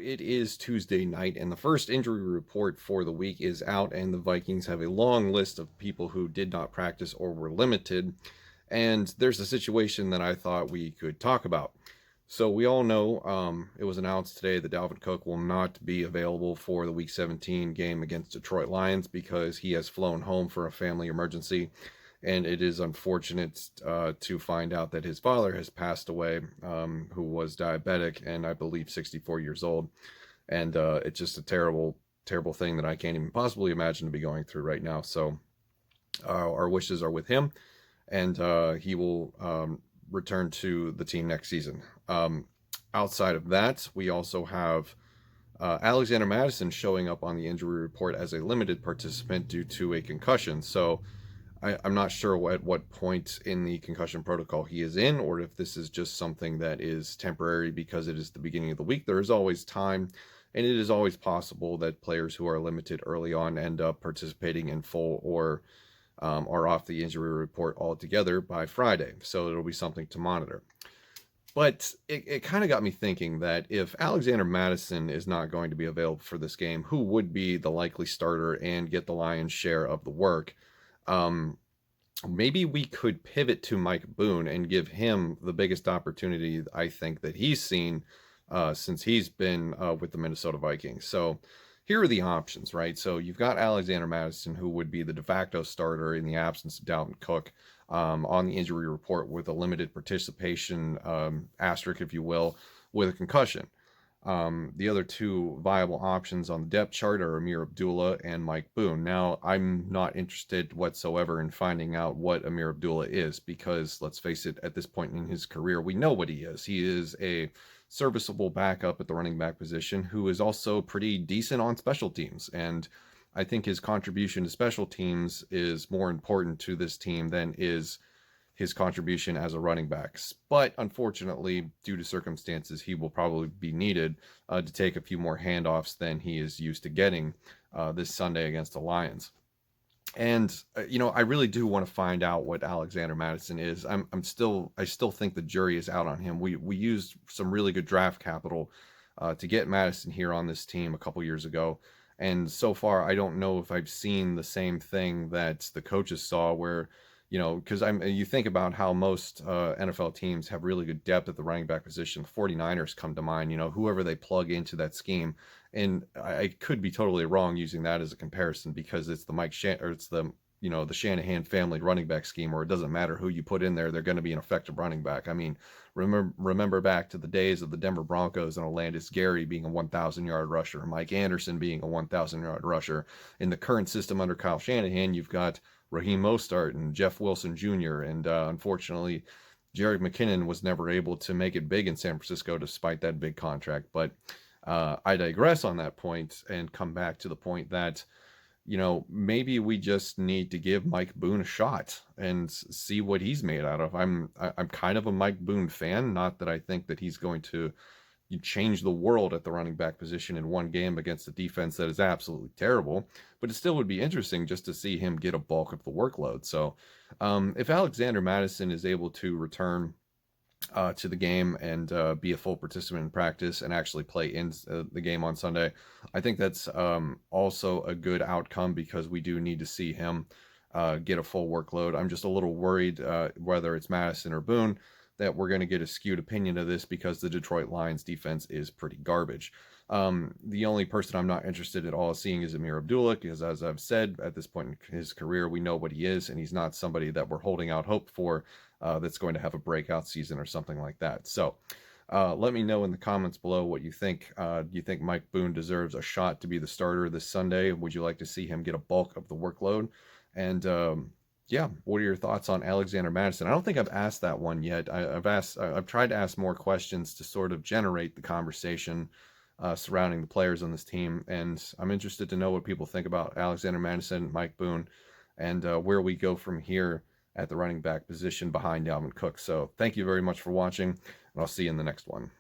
it is Tuesday night, and the first injury report for the week is out, and the Vikings have a long list of people who did not practice or were limited. And there's a situation that I thought we could talk about. So we all know it was announced today that Dalvin Cook will not be available for the Week 17 game against Detroit Lions because he has flown home for a family emergency. And it is unfortunate to find out that his father has passed away, who was diabetic and I believe 64 years old. And it's just a terrible, terrible thing that I can't even possibly imagine to be going through right now. So our wishes are with him, and he will return to the team next season. Outside of that, we also have Alexander Mattison showing up on the injury report as a limited participant due to a concussion. So I'm not sure at what point in the concussion protocol he is in, or if this is just something that is temporary because it is the beginning of the week. There is always time, and it is always possible that players who are limited early on end up participating in full or are off the injury report altogether by Friday. So it'll be something to monitor. But it kind of got me thinking that if Alexander Mattison is not going to be available for this game, who would be the likely starter and get the lion's share of the work? Maybe we could pivot to Mike Boone and give him the biggest opportunity I think that he's seen since he's been with the Minnesota Vikings. So here are the options, right? So you've got Alexander Mattison, who would be the de facto starter in the absence of Dalvin Cook on the injury report with a limited participation asterisk, if you will, with a concussion. The other two viable options on the depth chart are Amir Abdullah and Mike Boone. Now, I'm not interested whatsoever in finding out what Amir Abdullah is because, let's face it, at this point in his career, we know what he is. He is a serviceable backup at the running back position who is also pretty decent on special teams. And I think his contribution to special teams is more important to this team than is his contribution as a running back. But unfortunately, due to circumstances, he will probably be needed to take a few more handoffs than he is used to getting this Sunday against the Lions. And I really do want to find out what Alexander Mattison is. I still think the jury is out on him. We used some really good draft capital to get Mattison here on this team a couple years ago. And so far, I don't know if I've seen the same thing that the coaches saw where, because you think about how most NFL teams have really good depth at the running back position. The 49ers come to mind, whoever they plug into that scheme. And I could be totally wrong using that as a comparison because it's the Shanahan family running back scheme, or it doesn't matter who you put in there, they're going to be an effective running back. I mean, remember back to the days of the Denver Broncos and Olandis Gary being a 1,000-yard rusher, Mike Anderson being a 1,000-yard rusher. In the current system under Kyle Shanahan, you've got Raheem Mostert and Jeff Wilson Jr. And unfortunately, Jerick McKinnon was never able to make it big in San Francisco despite that big contract. But I digress on that point and come back to the point that, maybe we just need to give Mike Boone a shot and see what he's made out of. I'm kind of a Mike Boone fan. Not that I think that he's going to change the world at the running back position in one game against a defense that is absolutely terrible, but it still would be interesting just to see him get a bulk of the workload. So if Alexander Mattison is able to return to the game and be a full participant in practice and actually play in the game on Sunday, I think that's also a good outcome because we do need to see him get a full workload. I'm just a little worried whether it's Mattison or Boone that we're going to get a skewed opinion of this because the Detroit Lions defense is pretty garbage. The only person I'm not interested at all in seeing is Amir Abdullah because, as I've said, at this point in his career, we know what he is, and he's not somebody that we're holding out hope for that's going to have a breakout season or something like that. So let me know in the comments below what you think. Do you think Mike Boone deserves a shot to be the starter this Sunday? Would you like to see him get a bulk of the workload? And what are your thoughts on Alexander Mattison? I don't think I've asked that one yet. I've tried to ask more questions to sort of generate the conversation surrounding the players on this team, and I'm interested to know what people think about Alexander Mattison, Mike Boone, and where we go from here at the running back position behind Dalvin Cook. So thank you very much for watching, and I'll see you in the next one.